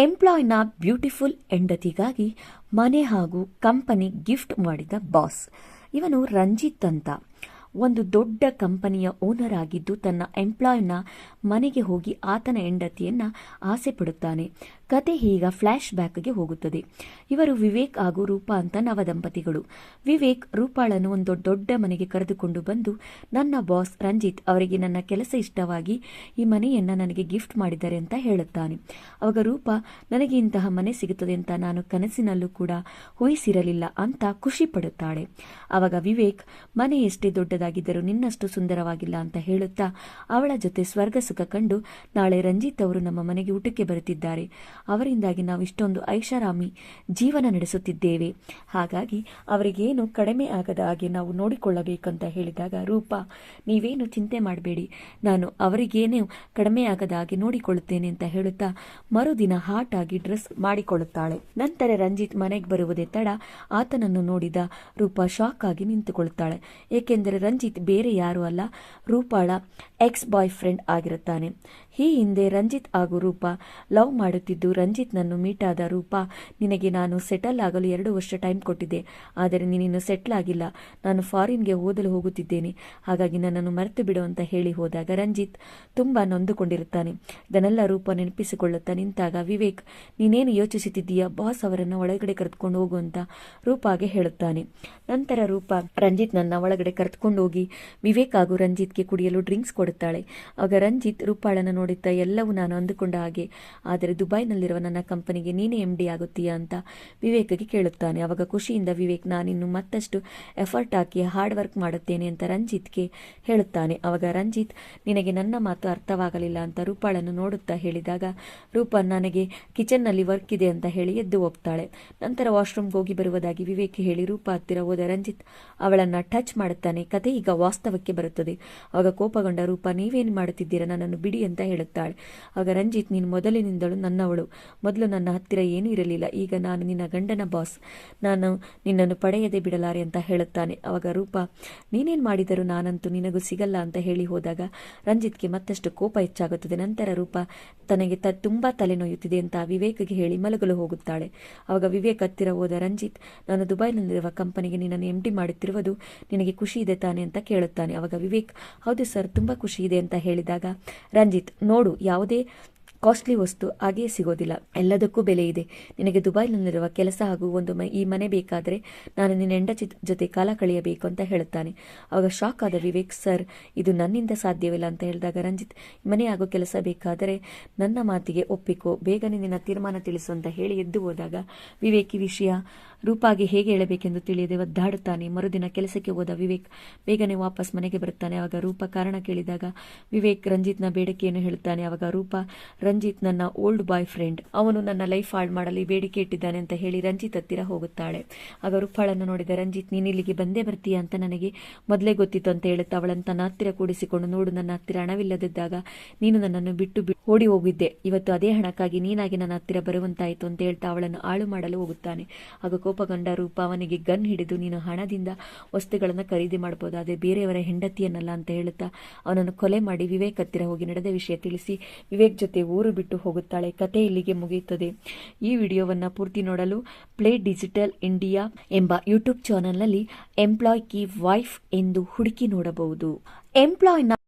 ಎಂಪ್ಲಾಯ್ನ beautiful ಹೆಂಡತಿಗಾಗಿ ಮನೆ ಹಾಗೂ company gift ಮಾಡಿದ ಬಾಸ್. ಇವನು ರಂಜಿತ್ ಅಂತ ಒಂದು ದೊಡ್ಡ ಕಂಪನಿಯ ಓನರ್ ಆಗಿದ್ದು ತನ್ನ ಎಂಪ್ಲಾಯ್ನ ಮನೆಗೆ ಹೋಗಿ ಆತನ ಹೆಂಡತಿಯನ್ನ ಆಸೆ ಪಡುತ್ತಾನೆ. ಕತೆ ಈಗ ಫ್ಲ್ಯಾಶ್ ಬ್ಯಾಕ್ಗೆ ಹೋಗುತ್ತದೆ. ಇವರು ವಿವೇಕ್ ಹಾಗೂ ರೂಪಾ ಅಂತ ನವದಂಪತಿಗಳು. ವಿವೇಕ್ ರೂಪಾಳನ್ನು ಒಂದು ದೊಡ್ಡ ಮನೆಗೆ ಕರೆದುಕೊಂಡು ಬಂದು, ನನ್ನ ಬಾಸ್ ರಂಜಿತ್ ಅವರಿಗೆ ನನ್ನ ಕೆಲಸ ಇಷ್ಟವಾಗಿ ಈ ಮನೆಯನ್ನ ನನಗೆ ಗಿಫ್ಟ್ ಮಾಡಿದ್ದಾರೆ ಅಂತ ಹೇಳುತ್ತಾನೆ. ಅವಾಗ ರೂಪಾ, ನನಗೆ ಇಂತಹ ಮನೆ ಸಿಗುತ್ತದೆ ಅಂತ ನಾನು ಕನಸಿನಲ್ಲೂ ಕೂಡ ಊಹಿಸಿರಲಿಲ್ಲ ಅಂತ ಖುಷಿ ಪಡುತ್ತಾಳೆ. ಅವಾಗ ವಿವೇಕ್, ಮನೆ ಎಷ್ಟೇ ದೊಡ್ಡದಾಗಿದ್ದರೂ ನಿನ್ನಷ್ಟು ಸುಂದರವಾಗಿಲ್ಲ ಅಂತ ಹೇಳುತ್ತಾ ಅವಳ ಜೊತೆ ಸ್ವರ್ಗ ಸುಖ ಕಂಡು, ನಾಳೆ ರಂಜಿತ್ ಅವರು ನಮ್ಮ ಮನೆಗೆ ಊಟಕ್ಕೆ ಬರುತ್ತಿದ್ದಾರೆ, ಅವರಿಂದಾಗಿ ನಾವು ಇಷ್ಟೊಂದು ಐಷಾರಾಮಿ ಜೀವನ ನಡೆಸುತ್ತಿದ್ದೇವೆ, ಹಾಗಾಗಿ ಅವರಿಗೇನು ಕಡಿಮೆ ಆಗದ ಹಾಗೆ ನಾವು ನೋಡಿಕೊಳ್ಳಬೇಕಂತ ಹೇಳಿದಾಗ ರೂಪಾ, ನೀವೇನು ಚಿಂತೆ ಮಾಡಬೇಡಿ, ನಾನು ಅವರಿಗೇನು ಕಡಿಮೆ ಆಗದ ಹಾಗೆ ನೋಡಿಕೊಳ್ಳುತ್ತೇನೆ ಅಂತ ಹೇಳುತ್ತಾ ಮರುದಿನ ಹಾಟ್ ಆಗಿ ಡ್ರೆಸ್ ಮಾಡಿಕೊಳ್ಳುತ್ತಾಳೆ. ನಂತರ ರಂಜಿತ್ ಮನೆಗೆ ಬರುವುದೇ ತಡ ಆತನನ್ನು ನೋಡಿದ ರೂಪಾ ಶಾಕ್ ಆಗಿ ನಿಂತುಕೊಳ್ಳುತ್ತಾಳೆ. ಏಕೆಂದರೆ ರಂಜಿತ್ ಬೇರೆ ಯಾರೂ ಅಲ್ಲ, ರೂಪಾಳ ಎಕ್ಸ್ ಬಾಯ್ ಫ್ರೆಂಡ್ ಆಗಿರುತ್ತಾನೆ. ಈ ಹಿಂದೆ ರಂಜಿತ್ ಹಾಗೂ ರೂಪಾ ಲವ್ ಮಾಡುತ್ತಿದ್ದು ರಂಜಿತ್ನನ್ನು ಮೀಟ್ ಆದ ರೂಪಾ, ನಿನಗೆ ನಾನು ಸೆಟಲ್ ಆಗಲು 2 ವರ್ಷ ಟೈಮ್ ಕೊಟ್ಟಿದ್ದೆ, ಆದರೆ ನೀನಿನ್ನು ಸೆಟ್ಲ್ ಆಗಿಲ್ಲ, ನಾನು ಫಾರಿನ್ಗೆ ಓದಲು ಹೋಗುತ್ತಿದ್ದೇನೆ, ಹಾಗಾಗಿ ನನ್ನನ್ನು ಮರೆತು ಬಿಡು ಅಂತ ಹೇಳಿ ಹೋದಾಗ ರಂಜಿತ್ ತುಂಬಾ ನೊಂದುಕೊಂಡಿರುತ್ತಾನೆ. ಇದನ್ನೆಲ್ಲ ರೂಪಾ ನೆನಪಿಸಿಕೊಳ್ಳುತ್ತಾ ನಿಂತಾಗ ವಿವೇಕ್, ನೀನೇನು ಯೋಚಿಸುತ್ತಿದ್ದೀಯಾ, ಬಾಸ್ ಅವರನ್ನು ಒಳಗಡೆ ಕರೆದುಕೊಂಡು ಹೋಗು ಅಂತ ರೂಪಾಗೆ ಹೇಳುತ್ತಾನೆ. ನಂತರ ರೂಪಾ ರಂಜಿತ್ ನನ್ನ ಒಳಗಡೆ ಕರೆದುಕೊಂಡು ಹೋಗಿ ವಿವೇಕ್ ಹಾಗೂ ರಂಜಿತ್ಗೆ ಕುಡಿಯಲು ಡ್ರಿಂಕ್ಸ್ ಕೊಡುತ್ತಾಳೆ. ಆಗ ರಂಜಿತ್ ರೂಪಾಳನ್ನು ನೋಡುತ್ತಾ, ಎಲ್ಲವೂ ನಾನು ಅಂದುಕೊಂಡ ಹಾಗೆ, ಆದರೆ ದುಬೈನಲ್ಲಿರುವ ನನ್ನ ಕಂಪನಿಗೆ ನೀನೇ MD ಆಗುತ್ತೀಯಾ ಅಂತ ವಿವೇಕ್ಗೆ ಕೇಳುತ್ತಾನೆ. ಅವಾಗ ಖುಷಿಯಿಂದ ವಿವೇಕ್, ನಾನಿನ್ನು ಮತ್ತಷ್ಟು ಎಫರ್ಟ್ ಹಾಕಿ ಹಾರ್ಡ್ ವರ್ಕ್ ಮಾಡುತ್ತೇನೆ ಅಂತ ರಂಜಿತ್ಗೆ ಹೇಳುತ್ತಾನೆ. ಅವಾಗ ರಂಜಿತ್, ನಿನಗೆ ನನ್ನ ಮಾತು ಅರ್ಥವಾಗಲಿಲ್ಲ ಅಂತ ರೂಪಾಳನ್ನು ನೋಡುತ್ತಾ ಹೇಳಿದಾಗ ರೂಪಾ, ನನಗೆ ಕಿಚನ್ನಲ್ಲಿ ವರ್ಕ್ ಇದೆ ಅಂತ ಹೇಳಿ ಎದ್ದು ಹೋಗ್ತಾಳೆ. ನಂತರ ವಾಶ್ರೂಮ್ಗೆ ಹೋಗಿ ಬರುವುದಾಗಿ ವಿವೇಕ್ ಹೇಳಿ ರೂಪಾ ಹತ್ತಿರ ಹೋದ ರಂಜಿತ್ ಅವಳನ್ನ ಟಚ್ ಮಾಡುತ್ತಾನೆ. ಕತೆ ಈಗ ವಾಸ್ತವಕ್ಕೆ ಬರುತ್ತದೆ. ಆಗ ಕೋಪಗೊಂಡ ರೂಪಾ, ನೀವೇನು ಮಾಡುತ್ತಿದ್ದೀರಾ, ನನ್ನನ್ನು ಬಿಡಿ ಅಂತ ಹೇಳುತ್ತಾಳೆ. ಆಗ ರಂಜಿತ್, ನೀನು ಮೊದಲಿನಿಂದಲೂ ನನ್ನವಳು, ಮೊದಲು ನನ್ನ ಹತ್ತಿರ ಏನೂ ಇರಲಿಲ್ಲ, ಈಗ ನಾನು ನಿನ್ನ ಗಂಡನ ಬಾಸ್, ನಾನು ನಿನ್ನನ್ನು ಪಡೆಯದೆ ಬಿಡಲಾರೆ ಅಂತ ಹೇಳುತ್ತಾನೆ. ಅವಾಗ ರೂಪಾ, ನೀನೇನು ಮಾಡಿದರೂ ನಾನಂತೂ ನಿನಗೂ ಸಿಗಲ್ಲ ಅಂತ ಹೇಳಿ ಹೋದಾಗ ರಂಜಿತ್ಗೆ ಮತ್ತಷ್ಟು ಕೋಪ ಹೆಚ್ಚಾಗುತ್ತದೆ. ನಂತರ ರೂಪಾ ತನಗೆ ತುಂಬಾ ತಲೆನೋಯುತ್ತಿದೆ ಅಂತ ವಿವೇಕ್ಗೆ ಹೇಳಿ ಮಲಗಲು ಹೋಗುತ್ತಾಳೆ. ಅವಾಗ ವಿವೇಕ್ ಹತ್ತಿರ ಹೋದ ರಂಜಿತ್, ನಾನು ದುಬೈನಲ್ಲಿರುವ ಕಂಪನಿಗೆ ನಿನ್ನನ್ನು MD ಮಾಡುತ್ತಿರುವುದು ನಿನಗೆ ಖುಷಿ ಇದೆ ತಾನೆ ಅಂತ ಕೇಳುತ್ತಾನೆ. ಅವಾಗ ವಿವೇಕ್, ಹೌದು ಸರ್, ತುಂಬಾ ಖುಷಿ ಇದೆ ಅಂತ ಹೇಳಿದಾಗ ರಂಜಿತ್, ನೋಡು, ಯಾವುದೇ ಕಾಸ್ಟ್ಲಿ ವಸ್ತು ಹಾಗೆಯೇ ಸಿಗೋದಿಲ್ಲ, ಎಲ್ಲದಕ್ಕೂ ಬೆಲೆ ಇದೆ, ನಿನಗೆ ದುಬೈನಲ್ಲಿರುವ ಕೆಲಸ ಹಾಗೂ ಈ ಮನೆ ಬೇಕಾದರೆ ನಾನು ನಿನ್ನ ಹೆಂಡತಿ ಜೊತೆ ಕಾಲ ಕಳೆಯಬೇಕು ಅಂತ ಹೇಳುತ್ತಾನೆ. ಆವಾಗ ಶಾಕ್ ಆದ ವಿವೇಕ್, ಸರ್, ಇದು ನನ್ನಿಂದ ಸಾಧ್ಯವಿಲ್ಲ ಅಂತ ಹೇಳಿದಾಗ ರಂಜಿತ್, ಮನೆ ಹಾಗೂ ಕೆಲಸ ಬೇಕಾದರೆ ನನ್ನ ಮಾತಿಗೆ ಒಪ್ಪಿಕೋ, ಬೇಗನೆ ನಿನ್ನ ತೀರ್ಮಾನ ತಿಳಿಸು ಅಂತ ಹೇಳಿ ಎದ್ದು ಹೋದಾಗ ವಿವೇಕ್ ಈ ವಿಷಯ ರೂಪಾಗೆ ಹೇಗೆ ಹೇಳಬೇಕೆಂದು ತಿಳಿಯದೆ ಒದ್ದಾಡುತ್ತಾನೆ. ಮರುದಿನ ಕೆಲಸಕ್ಕೆ ಹೋದ ವಿವೇಕ್ ಬೇಗನೆ ವಾಪಸ್ ಮನೆಗೆ ಬರುತ್ತಾನೆ. ಆವಾಗ ರೂಪಾ ಕಾರಣ ಕೇಳಿದಾಗ ವಿವೇಕ್ ರಂಜಿತ್ನ ಬೇಡಿಕೆಯನ್ನು ಹೇಳುತ್ತಾನೆ. ಆವಾಗ ರೂಪಾ, ರಂಜಿತ್ ನನ್ನ ಓಲ್ಡ್ ಬಾಯ್ ಫ್ರೆಂಡ್, ಅವನು ನನ್ನ ಲೈಫ್ ಹಾಳು ಮಾಡಲಿ ಬೇಡಿಕೆ ಇಟ್ಟಿದ್ದಾನೆ ಅಂತ ಹೇಳಿ ರಂಜಿತ್ ಹತ್ತಿರ ಹೋಗುತ್ತಾಳೆ. ಆಗ ರೂಪಾಳನ್ನು ನೋಡಿದ ರಂಜಿತ್, ನೀನು ಇಲ್ಲಿಗೆ ಬಂದೇ ಬರ್ತೀಯಾ ಅಂತ ನನಗೆ ಮೊದಲೇ ಗೊತ್ತಿತ್ತು ಅಂತ ಹೇಳುತ್ತಾ ಅವಳನ್ನು ತನ್ನ ಹತ್ತಿರ ಕೂಡಿಸಿಕೊಂಡು, ನೋಡು, ನನ್ನ ಹತ್ತಿರ ಹಣವಿಲ್ಲದಿದ್ದಾಗ ನೀನು ನನ್ನನ್ನು ಬಿಟ್ಟು ಓಡಿ ಹೋಗಿದ್ದೆ, ಇವತ್ತು ಅದೇ ಹಣಕ್ಕಾಗಿ ನೀನಾಗಿ ನನ್ನ ಹತ್ತಿರ ಬರುವಂತಾಯಿತು ಅಂತ ಹೇಳ್ತಾ ಅವಳನ್ನು ಹಾಳು ಮಾಡಲು ಹೋಗುತ್ತಾನೆ. ಆಗ ಕೋಪಗೊಂಡ ರೂಪಾ ಅವನಿಗೆ ಗನ್ ಹಿಡಿದು, ನೀನು ಹಣದಿಂದ ವಸ್ತುಗಳನ್ನು ಖರೀದಿ ಮಾಡಬಹುದು, ಆದರೆ ಬೇರೆಯವರ ಹೆಂಡತಿಯನ್ನಲ್ಲ ಅಂತ ಹೇಳುತ್ತಾ ಅವನನ್ನು ಕೊಲೆ ಮಾಡಿ ವಿವೇಕ್ ಹತ್ತಿರ ಹೋಗಿ ನಡೆದ ವಿಷಯ ತಿಳಿಸಿ ವಿವೇಕ್ ಜೊತೆ ಊರು ಬಿಟ್ಟು ಹೋಗುತ್ತಾಳೆ. ಕತೆ ಇಲ್ಲಿಗೆ ಮುಗಿಯುತ್ತದೆ. ಈ ವಿಡಿಯೋವನ್ನು ಪೂರ್ತಿ ನೋಡಲು ಪ್ಲೇ ಡಿಜಿಟಲ್ ಇಂಡಿಯಾ ಎಂಬ ಯೂಟ್ಯೂಬ್ ಚಾನೆಲ್ನಲ್ಲಿ ಎಂಪ್ಲಾಯ್ ಕಿ ವೈಫ್ ಎಂದು ಹುಡುಕಿ ನೋಡಬಹುದು. ಎಂಪ್ಲಾಯ್ನ